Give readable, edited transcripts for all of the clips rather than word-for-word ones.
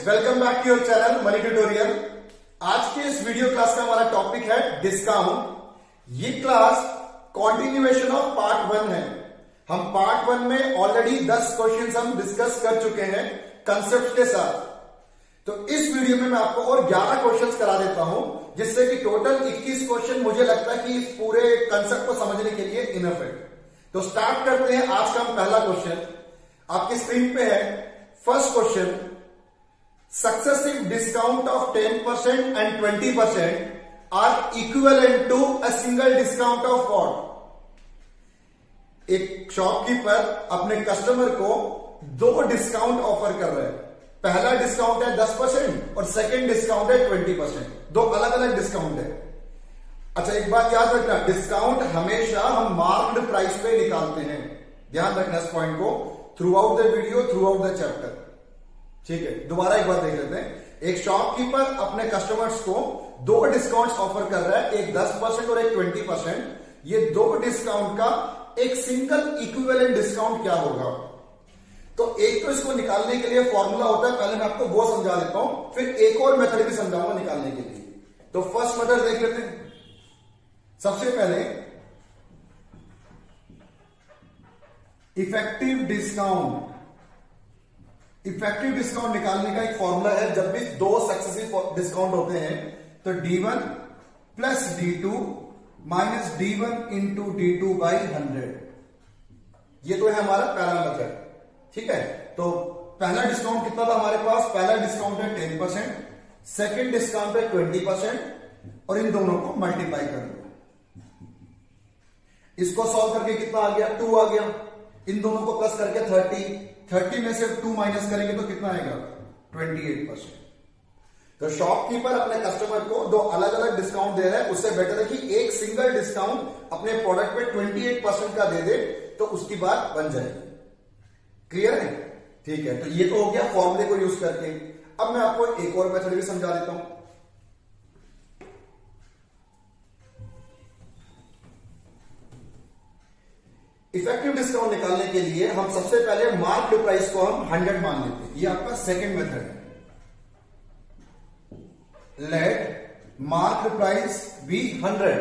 Welcome back to your channel money tutorial. आज के इस वीडियो क्लास का हमारा टॉपिक है डिस्काउंट। ये क्लास कॉन्टिन्यूएशन ऑफ पार्ट 1 है। हम पार्ट 1 में ऑलरेडी 10 क्वेश्चंस हम डिस्कस कर चुके हैं कंसेप्ट के साथ। तो इस वीडियो में मैं आपको और 11 क्वेश्चंस करा देता हूं, जिससे कि टोटल 21 क्वेश्चन मुझे लगता है कि इस पूरे कंसेप्ट को समझने के लिए इनफ है। तो स्टार्ट करते हैं आज का हम पहला क्वेश्चन। आपकी स्क्रीन पे है first question. Successive discount of 10% and 20% are equivalent to a single discount of what? एक शॉपकीपर अपने कस्टमर को 2 डिस्काउंट ऑफर कर रहे हैं। पहला डिस्काउंट है 10% और सेकेंड डिस्काउंट है 20%। 2 अलग अलग डिस्काउंट है। अच्छा, एक बात याद रखना, डिस्काउंट हमेशा हम मार्क्ड प्राइस पे निकालते हैं। ध्यान रखना इस पॉइंट को through out the video, through out the chapter. ठीक है, दोबारा एक बार देख लेते हैं। एक शॉपकीपर अपने कस्टमर्स को 2 डिस्काउंट्स ऑफर कर रहा है, एक 10% और एक 20%। ये 2 डिस्काउंट का एक सिंगल इक्विवेलेंट डिस्काउंट क्या होगा? तो एक तो इसको निकालने के लिए फॉर्मूला होता है, पहले मैं आपको वो समझा देता हूं, फिर एक और मेथड भी समझाऊंगा निकालने के लिए। तो फर्स्ट मेथड देख लेते हैं। सबसे पहले इफेक्टिव डिस्काउंट निकालने का एक फॉर्मूला है। जब भी 2 सक्सेसिव डिस्काउंट होते हैं तो D1 plus D2 minus D1 into D2 by 100। ये तो है हमारा पहला मेथड। ठीक है, तो पहला डिस्काउंट कितना था हमारे पास? पहला डिस्काउंट है 10%, सेकेंड डिस्काउंट है 20% और इन दोनों को मल्टीप्लाई कर दो। इसको सॉल्व करके कितना आ गया? 2 आ गया। इन दोनों को प्लस करके 30 में से 2 माइनस करेंगे तो कितना आएगा? 28%। तो शॉपकीपर अपने कस्टमर को 2 अलग अलग डिस्काउंट दे रहा है। उससे बेटर है कि एक सिंगल डिस्काउंट अपने प्रोडक्ट पे 28% का दे दे, तो उसकी बात बन जाएगी। क्लियर है? ठीक है, तो ये तो हो गया फॉर्मूले को यूज करके। अब मैं आपको एक और मेथड भी समझा देता हूं। इफेक्टिव डिस्काउंट निकालने के लिए हम सबसे पहले मार्क्ड प्राइस को हम 100 मान लेते हैं। ये आपका सेकंड मेथड है। Let marked price be 100।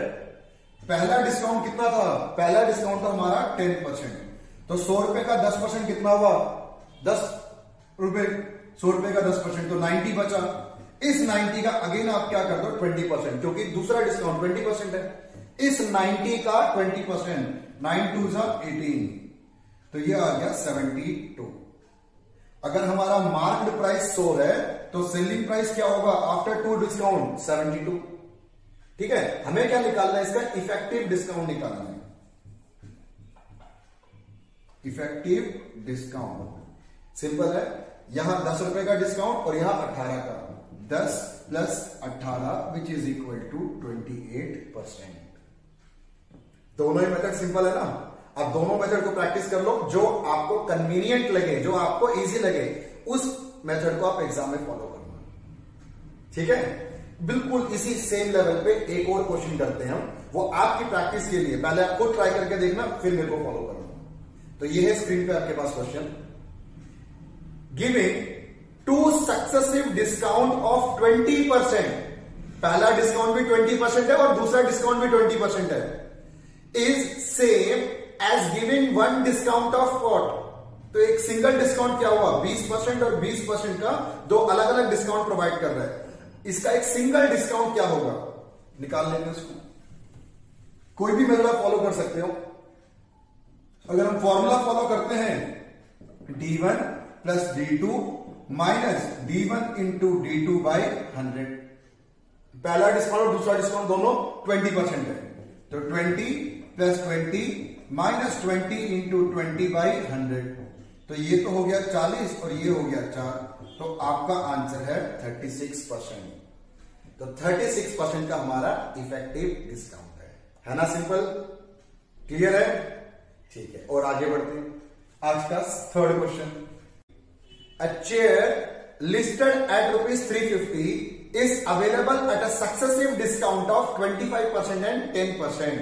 पहला डिस्काउंट कितना था? पहला डिस्काउंट था हमारा 10%। तो 100 रुपए का 10% कितना हुआ? 10 रुपए। 100 रुपए का 10% तो 90 बचा। इस 90 का अगेन आप क्या कर दो? 20%, क्योंकि दूसरा डिस्काउंट 20% है। इस 90 का 20%, 9 2 18, तो ये आ गया 72। अगर हमारा मार्क्ड प्राइस 100 है तो सेलिंग प्राइस क्या होगा आफ्टर 2 डिस्काउंट? 72। ठीक है, हमें क्या निकालना है? इसका इफेक्टिव डिस्काउंट निकालना है। इफेक्टिव डिस्काउंट सिंपल है। यहां 10 रुपए का डिस्काउंट और यहां 18 का। 10 plus 18 which is equal to 28%। दोनों ही मेथड सिंपल है ना। अब दोनों मेथड को प्रैक्टिस कर लो। जो आपको कन्वीनियंट लगे, जो आपको इजी लगे, उस मेथड को आप एग्जाम में फॉलो करना। ठीक है, बिल्कुल इसी सेम लेवल पे एक और क्वेश्चन करते हैं हम, वो आपकी प्रैक्टिस के लिए। पहले आप खुद ट्राई करके देखना, फिर मेरे को फॉलो करना। तो ये है स्क्रीन पे आपके पास question. Giving 2 successive discount of 20%। पहला डिस्काउंट भी 20% है और दूसरा डिस्काउंट भी 20% है। is same as giving 1 discount of what? तो एक सिंगल डिस्काउंट क्या हुआ? 20% और 20% का 2 अलग अलग डिस्काउंट प्रोवाइड कर रहा है। इसका एक सिंगल डिस्काउंट क्या होगा? निकाल लेंगे उसको। कोई भी मेथड आप फॉलो कर सकते हो। अगर हम फॉर्मूला फॉलो करते हैं, D1 plus D2 minus D1 into D2 by 100। पहला डिस्काउंट और दूसरा डिस्काउंट दोनों 20% है, तो 20 प्लस 20 माइनस 20 इंटू 20 बाई 100। तो ये तो हो गया 40 और ये हो गया 4। तो आपका आंसर है 36%। तो 36% का हमारा इफेक्टिव डिस्काउंट है ना। सिंपल, क्लियर है? ठीक है, और आगे बढ़ते हैं। आज का third question. A chair listed at ₹350 is available at a successive discount of 25% and 10%.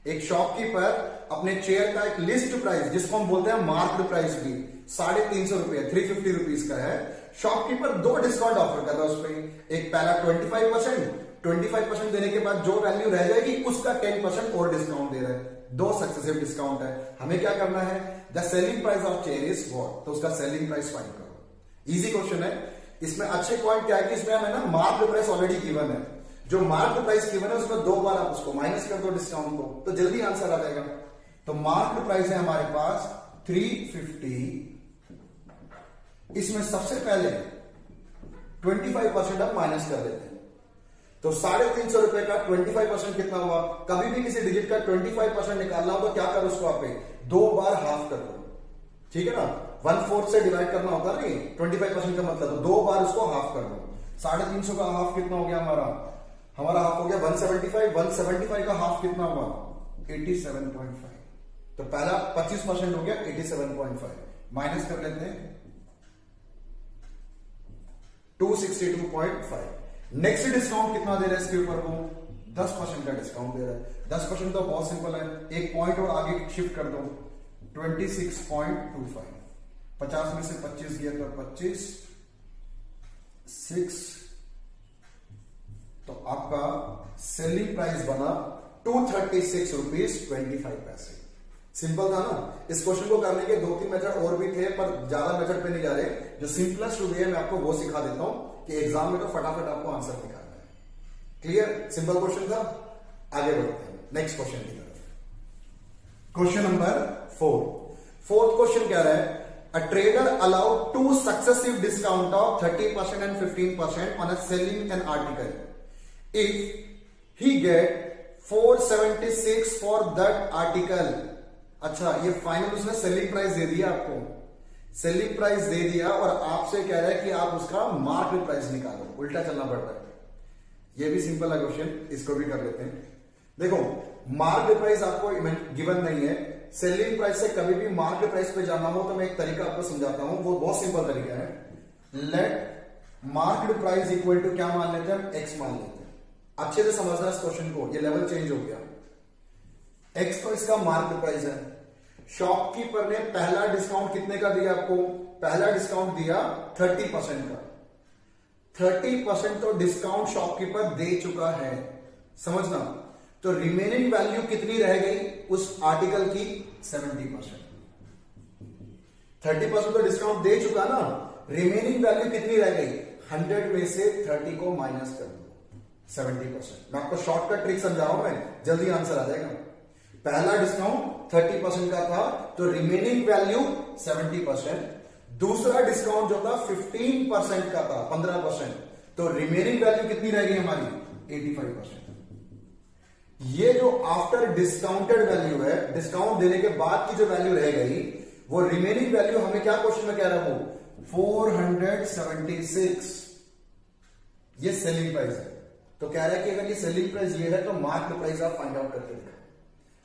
एक शॉपकीपर अपने चेयर का एक लिस्ट प्राइस, जिसको हम बोलते हैं मार्क्ड प्राइस भी, 350 रुपए 350 रुपीज का है। शॉपकीपर 2 डिस्काउंट ऑफर कर रहा है उसमें। एक पहला 25% देने के बाद जो वैल्यू रह जाएगी उसका 10% और डिस्काउंट दे रहा है। 2 सक्सेसिव डिस्काउंट है। हमें क्या करना है, the selling price of chair is what, तो उसका सेलिंग प्राइस फाइंड करो। इजी क्वेश्चन है। इसमें अच्छे पॉइंट क्या है कि इसमें हमें ना मार्क्ड प्राइस ऑलरेडी गिवन है। जो मार्क्ड प्राइस गिवन है उसमें 2 बार आप उसको माइनस कर दो डिस्काउंट को, तो जल्दी आंसर आ जाएगा। तो मार्क्ड प्राइस है हमारे पास 350। इसमें सबसे पहले 25% आप माइनस कर देते हैं, तो 350 रुपए का 25% कितना हुआ। कभी भी किसी डिजिट का 25% निकालना हो तो क्या करो, उसको आप 2 बार हाफ कर दो, ठीक है ना। 1/4 से डिवाइड करना होता नहीं 25% का मतलब, तो 2 बार उसको हाफ कर दो। 350 का हाफ कितना हो गया हमारा हाफ हो गया 175। 175 का हाफ कितना हुआ 87.5। तो पहला 25% हो गया 87.5, माइनस कर लेते हैं 262.5। नेक्स्ट डिस्काउंट कितना दे रहा है इसके ऊपर, वो 10% का डिस्काउंट दे रहा है। 10% तो बहुत सिंपल है, एक पॉइंट और आगे शिफ्ट कर दो 26.25। 50 में से 25 दिया तो 25 6, तो आपका सेलिंग प्राइस बना 236 रुपीज 25 पैसे। सिंपल था ना। इस क्वेश्चन को करने के 2-3 मेथड और भी थे, पर ज्यादा मेथड पे नहीं जा रहे। जो सिंपलेस्ट वे है मैं आपको वो सिखा देता हूं कि एग्जाम में तो फटाफट आपको आंसर निकालना है। क्लियर, सिंपल क्वेश्चन था। आगे बढ़ते हैं नेक्स्ट क्वेश्चन की तरफ। Question number 4। फोर्थ क्वेश्चन कह रहा है, a trader allowed 2 successive discount of 30% and 15% on a selling an article if he get 476 for that article। अच्छा, ये फाइनल उसने सेलिंग प्राइस दे दिया आपको, सेलिंग प्राइस दे दिया और आपसे कह रहा है कि आप उसका मार्केट प्राइस निकालो। उल्टा चलना पड़ रहा है। ये भी सिंपल है क्वेश्चन, इसको भी कर लेते हैं। देखो, मार्केट प्राइस आपको गिवन नहीं है। सेलिंग प्राइस से कभी भी मार्केट प्राइस पे जाना हो तो मैं एक तरीका आपको समझाता हूं, वो बहुत सिंपल तरीका है। Let market price equal to क्या मान लेते हैं, एक्स मान लेते हैं। अच्छे से समझना इस क्वेश्चन को, ये लेवल चेंज हो गया। एक्स तो इसका मार्केट प्राइस है। शॉपकीपर ने पहला डिस्काउंट कितने का दिया आपको, पहला डिस्काउंट दिया 30% का। 30% तो डिस्काउंट शॉपकीपर दे चुका है, समझना। तो रिमेनिंग वैल्यू कितनी रह गई उस आर्टिकल की, 70%। 30% तो डिस्काउंट दे चुका ना, रिमेनिंग वैल्यू कितनी रह गई, 100 में से 30 को माइनस कर दो, 70%। मैं आपको शॉर्टकट ट्रिक समझाऊं, मैं जल्दी आंसर आ जाएगा। पहला डिस्काउंट 30% का था, तो रिमेनिंग वैल्यू 70%। दूसरा डिस्काउंट जो था 15% का था, 15%, तो रिमेनिंग वैल्यू कितनी रह गई हमारी, 85%। ये जो आफ्टर डिस्काउंटेड वैल्यू है, डिस्काउंट देने के बाद की जो वैल्यू रह गई, वो रिमेनिंग वैल्यू हमें क्या क्वेश्चन में कह रहा है, वो 476। ये सेलिंग प्राइस है। तो कह रहा है कि अगर ये सेलिंग प्राइस ये है तो मार्केट प्राइस आप फाइंड आउट करके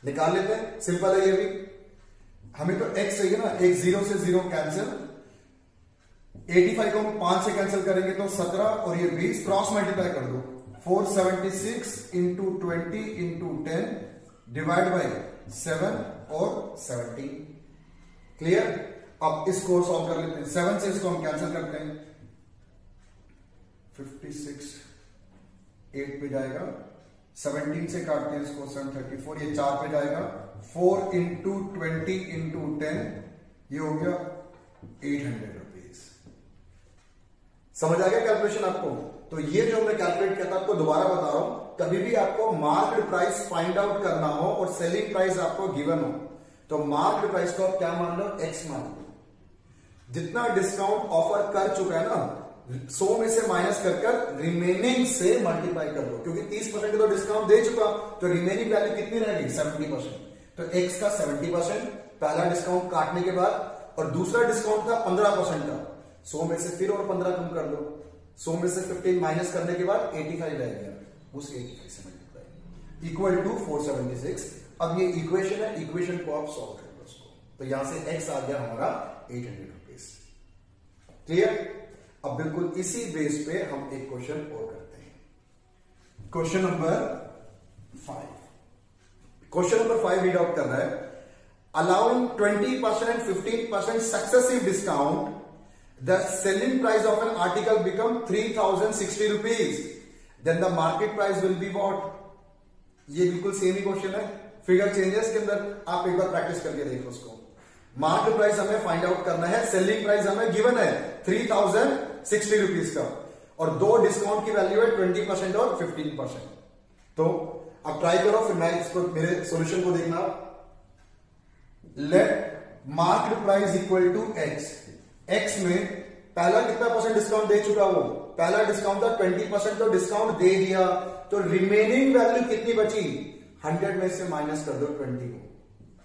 निकाल लेते हैं। सिंपल है ये भी। हमें तो एक्स चाहिए ना, एक 0 से 0 कैंसिल, 85 को हम 5 से कैंसिल करेंगे तो 17 और ये 20, क्रॉस मल्टीप्लाई कर दो। 476 इंटू 20 इंटू 10 डिवाइड बाई 7 और 17। क्लियर। अब इसको सॉल्व कर लेते हैं। 7 से इसको हम कैंसिल करते हैं, 56 8 पे जाएगा। 17 से काटते हैं इसको 734, ये 4 पे जाएगा। 4 इंटू 20 इंटू 10, ये हो गया 800 रुपीज। समझ आ गया कैलकुलेशन आपको। तो ये जो मैं कैलकुलेट किया था आपको दोबारा बता रहा हूं, कभी भी आपको मार्केट प्राइस फाइंड आउट करना हो और सेलिंग प्राइस आपको गिवन हो, तो मार्केट प्राइस को आप क्या मान लो, एक्स मान लो। जितना डिस्काउंट ऑफर कर चुका है ना, 100 में से माइनस कर रिमेनिंग से मल्टीप्लाई कर दो, क्योंकि 30% तो डिस्काउंट दे चुका, तो रिमेनिंग वैल्यू कितनी रहेगी, 70%। तो एक्स का 70% पहला डिस्काउंट काटने के बाद, और दूसरा डिस्काउंट था 15% का। 100 में से फिर और 15 कम कर दो, 100 में से 15 माइनस करने के बाद 85 रह गया, उस 85 से मल्टीप्लाई इक्वल टू 476। अब ये इक्वेशन है, इक्वेशन को आप सॉल्व कर लो उसको, तो यहां से एक्स आ गया हमारा 800 रुपीज। क्लियर। अब बिल्कुल इसी बेस पे हम एक क्वेश्चन और करते हैं। Question number 5। Question number 5 read out करना है। Allowing 20% and 15% successive discount, the selling price of an article become 3060 rupees, then the market price will be what. ये बिल्कुल सेम ही क्वेश्चन है, फिगर चेंजेस के अंदर आप एक बार प्रैक्टिस करके देखो उसको। मार्केट प्राइस हमें फाइंड आउट करना है, सेलिंग प्राइस हमें गिवन है 3060 रुपीज का, और दो डिस्काउंट की वैल्यू है 20% और 15%। तो अब ट्राई करो, फिर मैं इसको मेरे सॉल्यूशन को देखना। Let market price equal to x. X में पहला कितना परसेंट डिस्काउंट दे चुका, वो पहला डिस्काउंट था 20%, तो डिस्काउंट दे दिया, तो रिमेनिंग वैल्यू कितनी बची, 100 में से माइनस कर दो 20 को,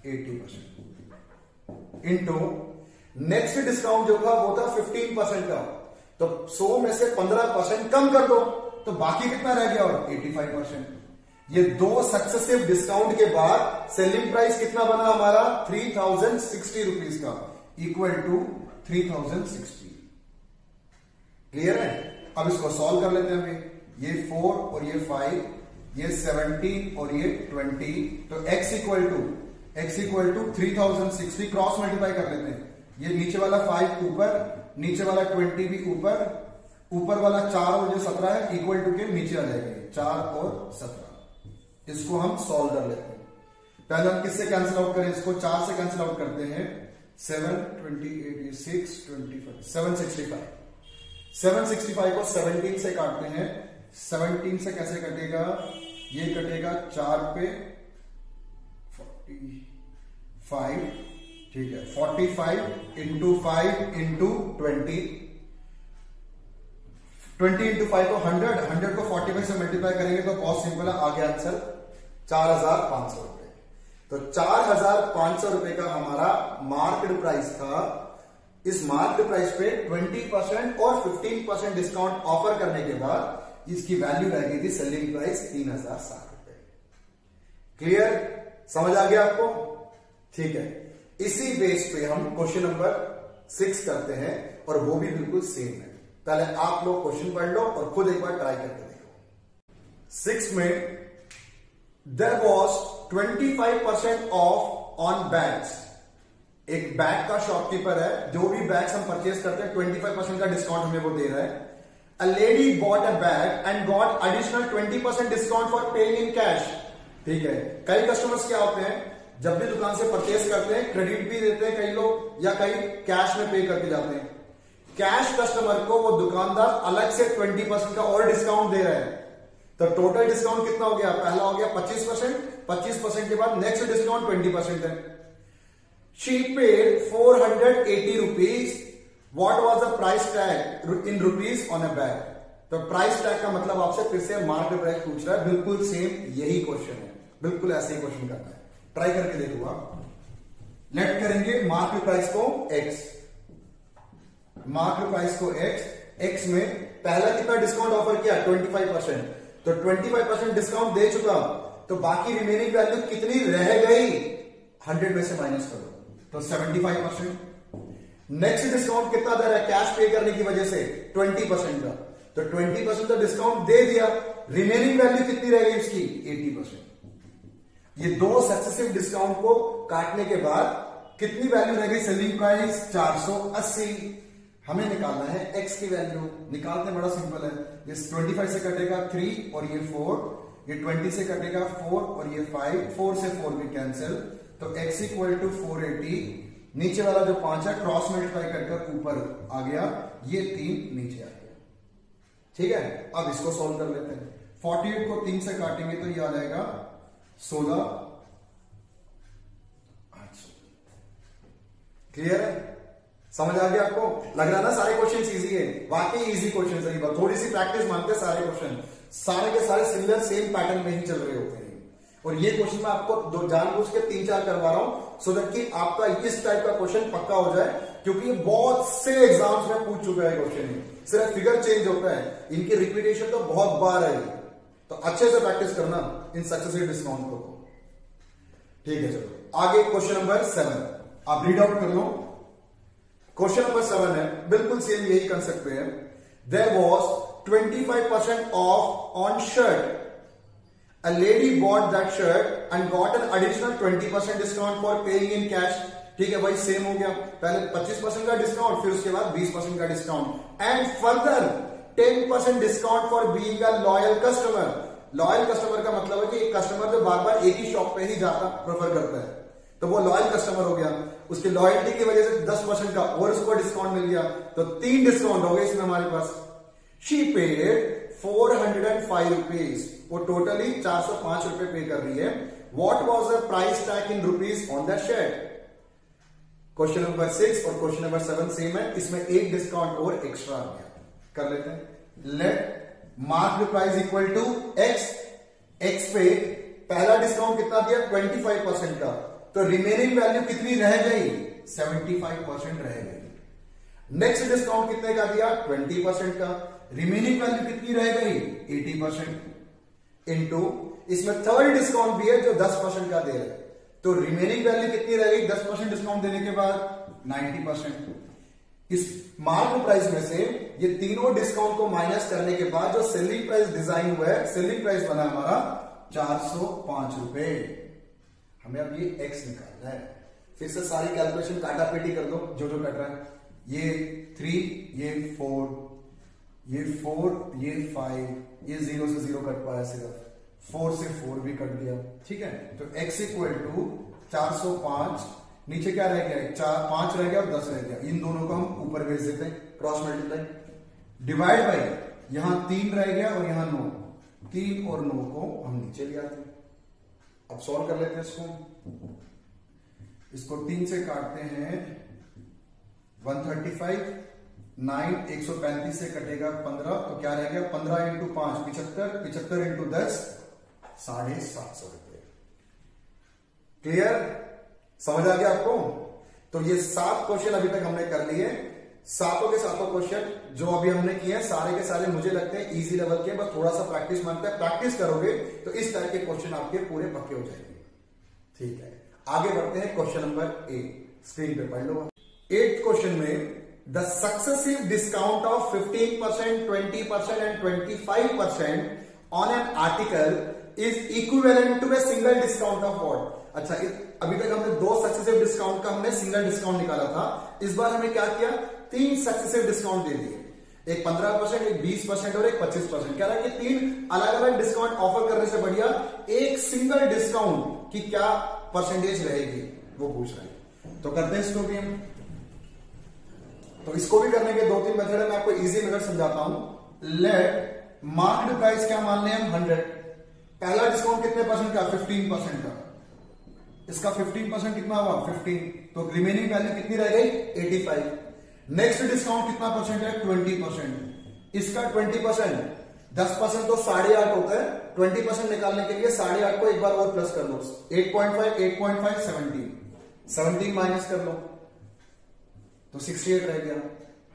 80%। इनटू नेक्स्ट डिस्काउंट जो था वो था 15% का, तो 100 में से 15% कम कर दो, तो बाकी कितना रह गया, और 85%। ये दो सक्सेसिव डिस्काउंट के बाद सेलिंग प्राइस कितना बना हमारा, 3060 रुपीज का, इक्वल टू 3060। क्लियर है? अब इसको सॉल्व कर लेते हैं अभी। ये 4 और ये 5, ये 17 और ये 20, तो x equal to 3060 cross multiply कर लेते हैं। ये नीचे वाला 5 ऊपर, नीचे वाला 20 भी ऊपर, ऊपर वाला 4 और जो 17 है इक्वल टू के नीचे आ जाएगा, 4 और 17। इसको हम सॉल्व कर लेते हैं। पहले हम किससे कैंसिल आउट करें, इसको 4 से कैंसिल आउट करते हैं। 7 28 6 25 765। 765 को 17 से काटते हैं। 17 से कैसे कटेगा, ये कटेगा 4 पे 45, ठीक है, 45 इंटू 5 इंटू 20, 20 इंटू 5 को 100 को 45 से मल्टीप्लाई करेंगे तो बहुत सिंपल है, आ गया आंसर 4500 रुपए। तो 4500 रुपए का हमारा मार्केट प्राइस था। इस मार्केट प्राइस पे 20% और 15% डिस्काउंट ऑफर करने के बाद इसकी वैल्यू रह गई थी सेलिंग प्राइस 3060 रुपए। क्लियर? समझ आ गया आपको? ठीक है, इसी बेस पे हम क्वेश्चन नंबर 6 करते हैं, और वो भी बिल्कुल सेम है। पहले आप लोग क्वेश्चन पढ़ लो और खुद एक बार ट्राई करके देखो। 6 में there was 25% off on bags. एक बैग का शॉपकीपर है, जो भी बैग्स हम परचेज करते हैं 25% का डिस्काउंट हमें वो दे रहा है। A lady bought a bag and got additional 20% discount for paying in cash. ठीक है, कई कस्टमर्स क्या होते हैं, जब भी दुकान से परचेज करते हैं क्रेडिट भी देते हैं कई लोग, या कई कैश में पे करके जाते हैं। कैश कस्टमर को वो दुकानदार अलग से 20% का और डिस्काउंट दे रहा है। तो टोटल डिस्काउंट कितना हो गया, पहला हो गया 25%, 25% के बाद नेक्स्ट डिस्काउंट 20% है। She paid 480 rupees. What was the price tag in rupees on a bag. तो प्राइस टैग का मतलब आपसे फिर से मार्केट प्राइस पूछ रहा है, बिल्कुल सेम यही क्वेश्चन है, बिल्कुल ऐसे ही क्वेश्चन करना है। ट्राई करके देखो आप। लेट करेंगे मार्केट प्राइस को x, मार्केट प्राइस को x में पहला कितना डिस्काउंट ऑफर किया, 25%, तो 25% डिस्काउंट दे चुका, तो बाकी रिमेनिंग वैल्यू कितनी रह गई, 100 में से माइनस करो, तो 75%। नेक्स्ट डिस्काउंट कितना दे रहा है, कैश पे करने की वजह से 20% का, तो 20% का डिस्काउंट दे दिया, रिमेनिंग वैल्यू कितनी रह गई उसकी, 80%। ये दो सक्सेसिव डिस्काउंट को काटने के बाद कितनी वैल्यू रह गई, सेलिंग प्राइस 480। हमें निकालना है x की वैल्यू। निकालते बड़ा सिंपल है, ये 25 से कटेगा 3 और ये 4, ये 20 से कटेगा 4 और ये 5, 4 से 4 भी कैंसिल, तो x इक्वल टू 480। नीचे वाला जो 5 है क्रॉस मल्टीप्लाई करके ऊपर आ गया, ये 3 नीचे आ गया। ठीक है, अब इसको सॉल्व कर लेते हैं। 48 को 3 से काटेंगे तो ये आ जाएगा 16। क्लियर है? समझ आ गया आपको? लग रहा ना सारे क्वेश्चन इजी है, वाकई इजी क्वेश्चन है। थोड़ी सी प्रैक्टिस मांगते हैं सारे क्वेश्चन, सारे के सारे सिमिलर सेम पैटर्न में ही चल रहे होते हैं। और ये क्वेश्चन मैं आपको दो जानबूझ के 3-4 करवा रहा हूं, सो दैट कि आपका इस टाइप का क्वेश्चन पक्का हो जाए, क्योंकि ये बहुत से एग्जाम्स में पूछ चुका है क्वेश्चन, सिर्फ फिगर चेंज होता है, इनकी रिपीटेशन तो बहुत बार है। तो अच्छे से प्रैक्टिस करना इन सक्सेसिव डिस्काउंट को। ठीक है, चलो आगे क्वेश्चन नंबर 7 आप रीड आउट कर लो। क्वेश्चन नंबर 7 है, बिल्कुल सेम यही कंसेप्ट पे है। There was 25% off on shirt A lady bought that shirt and got an additional 20% discount for paying in cash. ठीक है भाई, सेम हो गया, पहले 25% का डिस्काउंट, फिर उसके बाद 20% का discount, and further 10% discount for being a loyal customer. Loyal customer का मतलब है कि एक कस्टमर जो बार बार एक ही शॉप पे ही जाता प्रेफर करता है, तो वो लॉयल कस्टमर हो गया। उसकी लॉयल्टी की वजह से 10% का और उसको डिस्काउंट मिल गया, तो 3 डिस्काउंट हो गए इसमें हमारे पास। शी पेड 405 रुपीज, वो टोटली 405 रुपए पे कर रही है। What was the price tag in rupees on the shirt? Question number 6 और क्वेश्चन नंबर 7 सेम है, इसमें एक डिस्काउंट और एक्स्ट्रा आ गया। कर लेते हैं। Let mark the price equal to x. X पे पहला डिस्काउंट कितना दिया? 25% का, तो रिमेनिंग वैल्यू कितनी रह गई? 75% रह गई। नेक्स्ट डिस्काउंट कितने का दिया? 20% का, रिमेनिंग वैल्यू कितनी रह गई? 80%। इनटू इसमें थर्ड डिस्काउंट भी है जो 10% का दे रहा है, तो रिमेनिंग वैल्यू कितनी रह गई 10% डिस्काउंट देने के बाद? 90%। इस मार्क प्राइस में से ये तीनों डिस्काउंट को माइनस करने के बाद जो सेलिंग प्राइस डिजाइन हुआ है, सेलिंग प्राइस बना हमारा 405 रुपए। हमें अब ये एक्स निकालना है। फिर से सारी कैलकुलेशन काटा पेटी कर दो, जो जो कट रहा है। ये 3, ये 4, ये 4, ये 5, ये 0 से 0 कट पाया, सिर्फ 4 से 4 भी कट गया। ठीक है, तो x इक्वल टू 405, नीचे क्या रह गया? 5 रह गया और 10 रह गया। इन दोनों को हम ऊपर भेज देते हैं, क्रॉस मल्टीप्लाई, डिवाइड बाई, यहां 3 रह गया और यहां 9, 3 और 9 को हम नीचे ले आते हैं। अब सॉल्व कर लेते हैं इसको 3 से काटते हैं 135, 9 135 से कटेगा 15, तो क्या रह गया? 15 इंटू 5 75, 75 इंटू 10 750 रुपए। क्लियर? समझ आ गया आपको? तो ये 7 क्वेश्चन अभी तक हमने कर लिए। सातों के सातों क्वेश्चन जो अभी हमने किए हैं सारे के सारे मुझे लगते हैं इजी लेवल के, बस थोड़ा सा प्रैक्टिस मांगता है। प्रैक्टिस करोगे तो इस तरह के क्वेश्चन आपके पूरे पक्के हो जाएंगे। ठीक है, आगे बढ़ते हैं। क्वेश्चन नंबर 8 स्क्रीन पे पढ़ लो। 8th क्वेश्चन में the successive discount of 15%, 20% and 25% on an article is equivalent to a single discount of what? अच्छा, अभी तक हमने 2 सक्सेसिव डिस्काउंट का हमने सिंगल डिस्काउंट निकाला था। इस बार हमें क्या किया? 3 सक्सेसिव डिस्काउंट दे दिए, एक 15%, एक 20% और एक 25%। कह रहा है कि 3 अलग अलग डिस्काउंट ऑफर करने से बढ़िया एक सिंगल डिस्काउंट की क्या परसेंटेज रहेगी, वो पूछ रहे हैं। तो करते हैं इसको भी हम। तो इसको भी करने के 2-3 मेथड है, मैं आपको इजी मेथड समझाता हूं। लेट मार्क्ड प्राइस क्या मान लें हम? 100। पहला डिस्काउंट कितने परसेंट का? 15% का। इसका 15% कितना हुआ? 15, तो रिमेनिंग वैल्यू कितनी रह गई? 85। नेक्स्ट डिस्काउंट कितना परसेंट है? 20%। इसका 20%, 10% तो 8.5 होता है, 20% निकालने के लिए 8.5 को एक बार और प्लस कर लो, 8.5, 8.5, 17 माइनस कर लो, तो 68 रह गया।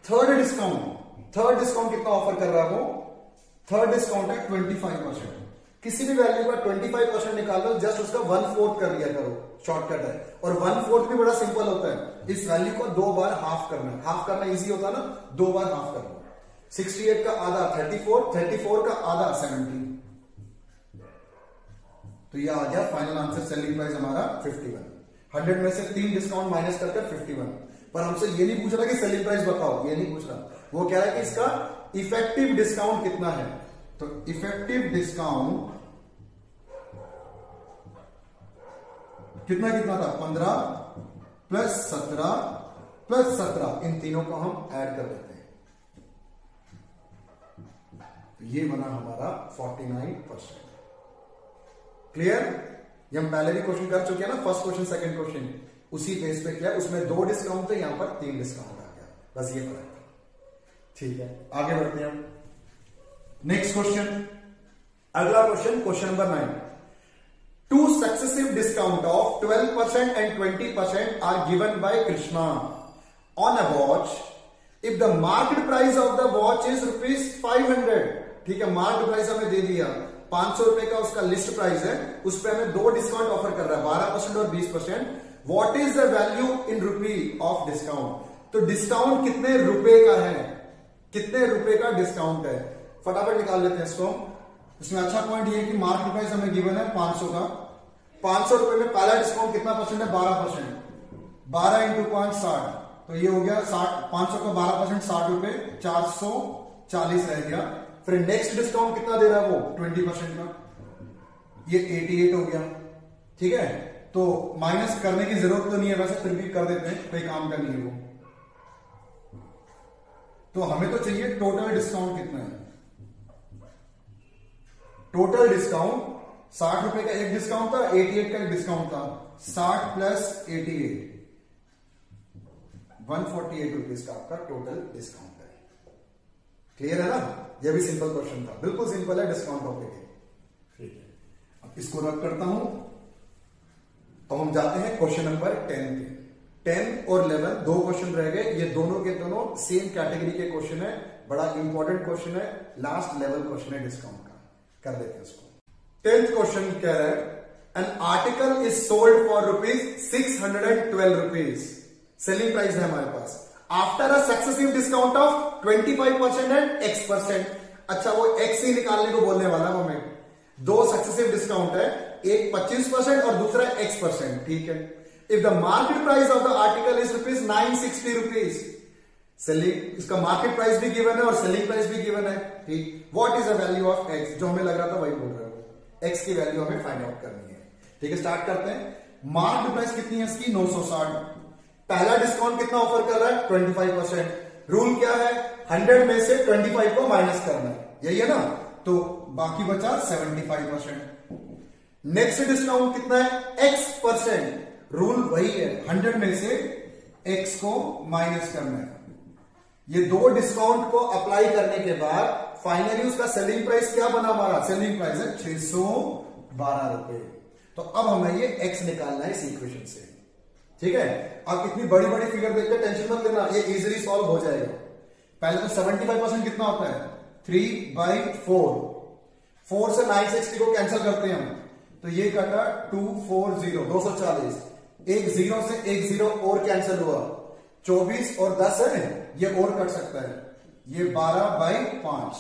थर्ड डिस्काउंट कितना ऑफर कर रहा है वो? थर्ड डिस्काउंट है 25%। किसी भी वैल्यू का 25% निकाल लो, जस्ट उसका 1/4 कर लिया करो, शॉर्टकट है। और 1/4 भी बड़ा सिंपल होता है, इस वैल्यू को 2 बार हाफ करना। हाफ करना इजी होता है ना, 2 बार हाफ कर लो। 68 का आधा 34, 34 का आधा 17, तो यह आ गया फाइनल आंसर। सेलिंग प्राइस हमारा 51। 100 में से 3 डिस्काउंट माइनस करके 51। पर हमसे ये नहीं पूछ रहा कि सेलिंग प्राइस बताओ, ये नहीं पूछ रहा, वो कह रहा है कि इसका इफेक्टिव डिस्काउंट कितना है। तो इफेक्टिव डिस्काउंट कितना था? 15 प्लस 17 प्लस 17, इन तीनों को हम ऐड कर देते हैं, तो ये बना हमारा 49%। क्लियर? ये हम पहले भी क्वेश्चन कर चुके हैं ना, फर्स्ट क्वेश्चन सेकंड क्वेश्चन, उसी बेस पे किया। उसमें 2 डिस्काउंट थे, यहां पर 3 डिस्काउंट आ गया, बस ये फर्क था। ठीक है, आगे बढ़ते हैं हम। नेक्स्ट क्वेश्चन, अगला question number 9। 2 successive discount of 12% and 20% are given by Krishna on a watch if the market price of the watch is ₹500। ठीक है, मार्केट प्राइस हमें दे दिया 500 रुपए का, उसका लिस्ट प्राइस है, उस पर हमें 2 डिस्काउंट ऑफर कर रहा है, 12% और 20%। What is the value in rupee of discount? तो डिस्काउंट कितने रुपए का है, कितने रुपए का डिस्काउंट है? फटाफट निकाल लेते हैं इसको। इसमें अच्छा पॉइंट ये है कि मार्केट प्राइस हमें गिवन है 500 का। 500 रुपए में पहला डिस्काउंट कितना परसेंट है? 12%। 12 इंटू 5 60, तो ये हो गया 60। 500 का 12% 60 रुपए, 440 रह गया। फिर नेक्स्ट डिस्काउंट कितना दे रहा है वो? 20% का, ये 88 हो गया। ठीक है, तो माइनस करने की जरूरत तो नहीं है, वैसे फिर भी कर देते हैं, कोई काम का नहीं है वो। तो हमें तो चाहिए टोटल डिस्काउंट कितना है। टोटल डिस्काउंट 60 रुपए का एक डिस्काउंट था, 88 का एक डिस्काउंट था। 60 प्लस 88, 148 रुपीज का आपका टोटल डिस्काउंट है। क्लियर है ना? यह भी सिंपल क्वेश्चन था, बिल्कुल सिंपल है, डिस्काउंट टॉपिक है। ठीक है, अब इसको रख करता हूं, तो हम जाते हैं क्वेश्चन नंबर 10 पे। 10 और 11 दो क्वेश्चन रह गए, ये दोनों के दोनों सेम कैटेगरी के क्वेश्चन है, बड़ा इंपॉर्टेंट क्वेश्चन है, लास्ट लेवल क्वेश्चन है डिस्काउंट का। कर लेते हैं इसको। 10th क्वेश्चन कह रहा है an article is sold for ₹612 rupees, selling price है हमारे पास, after a successive discount of 25% and X%। अच्छा, वो X ही निकालने को बोलने वाला हूं मैं। दो सक्सेसिव डिस्काउंट है, एक 25% और दूसरा X%। ठीक है, if the market price of the article is ₹960 rupees, selling, इसका मार्केट प्राइस भी गिवन है और सेलिंग प्राइस भी गिवन है। ठीक, what is the value of X? जो हमें लग रहा था वही बोल रहे हो, X की वैल्यू हमें फाइंड आउट करनी है। ठीक है, स्टार्ट करते हैं। मार्केट प्राइस कितनी है इसकी? 960। पहला डिस्काउंट कितना ऑफर कर रहा है? 25%। रूल क्या है? 100 में से 25 को माइनस करना है, यही है ना? तो बाकी बचा 75%। नेक्स्ट डिस्काउंट कितना है? X%। रूल वही है, 100 में से X को माइनस करना है। ये दो डिस्काउंट को अप्लाई करने के बाद फाइनली उसका सेलिंग प्राइस क्या बना? हमारा सेलिंग प्राइस है 612 रुपए। तो अब हमें ये X निकालना है इस इक्वेशन से। ठीक है, आप इतनी बड़ी बड़ी फिगर देखकर टेंशन मत लेना, ये इजीली सॉल्व हो जाएगा। पहले तो 75% कितना होता है? 3/4। 4 से 960 को कैंसिल करते हैं हम, तो ये कटा 240, 240। एक जीरो से एक जीरो और कैंसिल हुआ, 24 और 10 है, ये और कट सकता है, ये 12/5।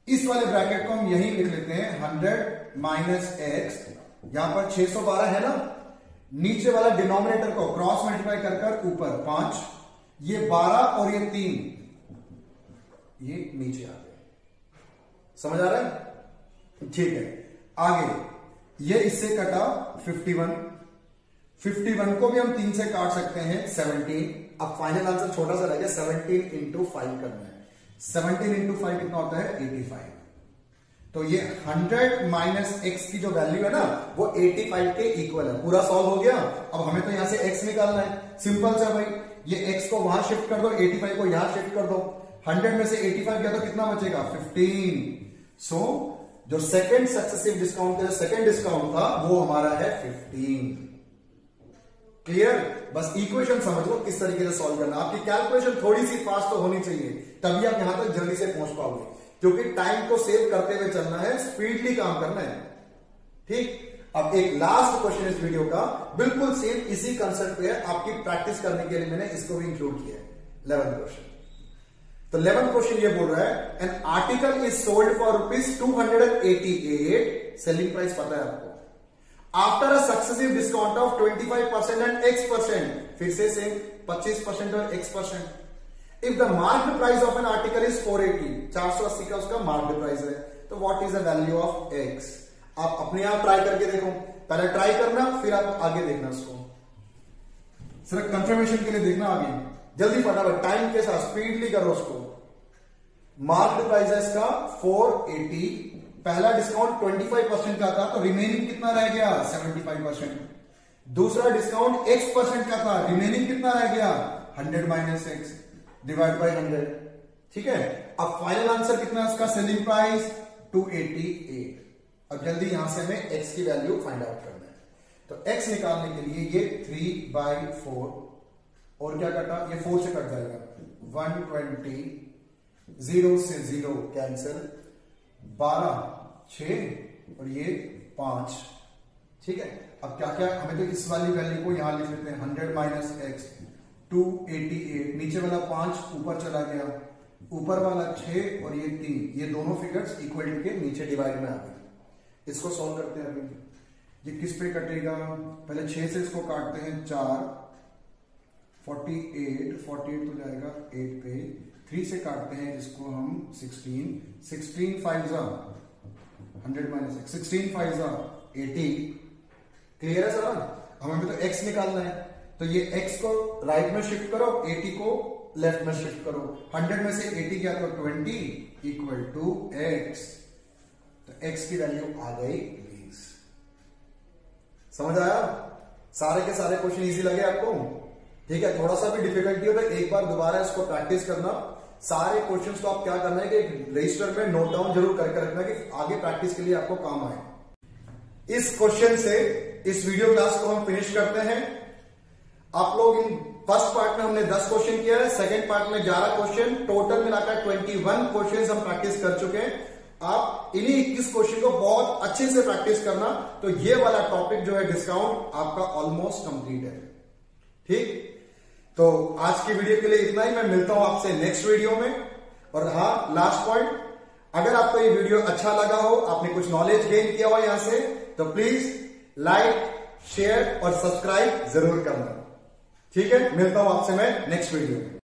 इस वाले ब्रैकेट को हम यहीं लिख लेते हैं, 100 माइनस X। यहां पर 612 है ना, नीचे वाला डिनोमिनेटर को क्रॉस मल्टीप्लाई कर कर ऊपर 5, ये 12 और ये 3, ये नीचे आ गए। समझ आ रहा है? ठीक है, आगे ये इससे कटा 51 को भी हम 3 से काट सकते हैं, 17। अब फाइनल आंसर छोटा सा रह गया, 17 इंटू 5 करना है। 17 इंटू 5 कितना होता है? 85। तो ये 100 माइनस X की जो वैल्यू है ना, वो 85 के इक्वल है। पूरा सॉल्व हो गया। अब हमें तो यहां से X निकालना है, सिंपल सा भाई। ये X को वहां शिफ्ट कर दो, 85 को यहां शिफ्ट कर दो। 100 में से 85 गया तो कितना बचेगा? 15। सो जो सेकंड सक्सेसिव डिस्काउंट का जो सेकंड डिस्काउंट था वो हमारा है 15। क्लियर? बस इक्वेशन समझ लो किस तरीके से सॉल्व करना। आपकी कैलकुलेशन थोड़ी सी फास्ट तो होनी चाहिए, तभी आप यहां तक जल्दी से पहुंच पाओगे, क्योंकि टाइम को सेव करते हुए चलना है, स्पीडली काम करना है। ठीक, अब एक लास्ट क्वेश्चन इस वीडियो का बिल्कुल सेम इसी कंसेप्ट पे है, आपकी प्रैक्टिस करने के लिए मैंने इसको भी इंक्लूड किया है। 11th question. तो 11th क्वेश्चन ये बोल रहा है an article is sold for ₹288, selling price पता है आपको, after a successive discount of 25% and X%। फिर से सेम 25% और X%। If the market price of an article is 480, 480 का उसका मार्केट प्राइस है, तो what is the value of X? आप अपने आप ट्राई करके देखो, पहले ट्राई करना, फिर आप आगे देखना उसको, सिर्फ कंफर्मेशन के लिए देखना। आगे जल्दी फटाफट टाइम के साथ स्पीडली करो उसको। मार्केट प्राइस है इसका 480, पहला डिस्काउंट 25% का था, तो रिमेनिंग कितना रह गया? 75%। दूसरा डिस्काउंट X% का था, रिमेनिंग कितना रह गया? 100 माइनस X डिवाइड बाई 100। ठीक है, अब फाइनल आंसर कितना है उसका? Selling price 288। अब जल्दी यहां से हमें X की वैल्यू फाइंड आउट करना है। तो X निकालने के लिए ये 3/4 और क्या कटा? ये 4 से कट जाएगा, 120, 0 से 0 कैंसिल, 12, 6 और ये 5। ठीक है, अब क्या क्या हमें तो इस वाली वैल्यू को यहां लिख लेते हैं, 100 माइनस X 288, नीचे वाला 5 ऊपर चला गया, ऊपर वाला 6 और ये 3, ये दोनों फिगर्स इक्वल के नीचे डिवाइड में आ गए। इसको सॉल्व करते हैं अभी। ये किस पे कटेगा? पहले 6 से इसको काटते हैं 4, 48 तो जाएगा 8 पे। 3 से काटते हैं इसको हम 16 5 जा 100 माइनस 16 5 जा 80। क्लियर है सर? हमें तो x निकालना है, तो ये x को राइट में शिफ्ट करो, 80 को लेफ्ट में शिफ्ट करो। 100 में से 80 गया तो 20 इक्वल टू x। तो x की वैल्यू आ गई 20। समझ आया? सारे के सारे क्वेश्चन इजी लगे आपको? ठीक है, थोड़ा सा भी डिफिकल्टी हो तो एक बार दोबारा इसको प्रैक्टिस करना। सारे क्वेश्चंस को आप क्या करना है कि रजिस्टर में नोट डाउन जरूर करके रखना कि आगे प्रैक्टिस के लिए आपको काम आए। इस क्वेश्चन से इस वीडियो क्लास को हम फिनिश करते हैं। आप लोग इन फर्स्ट पार्ट में हमने 10 क्वेश्चन किया है, सेकंड पार्ट में 11 क्वेश्चन, टोटल मिलाकर 21 क्वेश्चन हम प्रैक्टिस कर चुके हैं। आप इन्हीं 21 क्वेश्चन को बहुत अच्छे से प्रैक्टिस करना, तो ये वाला टॉपिक जो है डिस्काउंट आपका ऑलमोस्ट कंप्लीट है। ठीक, तो आज की वीडियो के लिए इतना ही। मैं मिलता हूं आपसे नेक्स्ट वीडियो में। और हाँ, लास्ट पॉइंट, अगर आपको ये वीडियो अच्छा लगा हो, आपने कुछ नॉलेज गेन किया हो यहां से, तो प्लीज लाइक, शेयर और सब्सक्राइब जरूर करना। ठीक है, मिलता हूं आपसे मैं नेक्स्ट वीडियो में।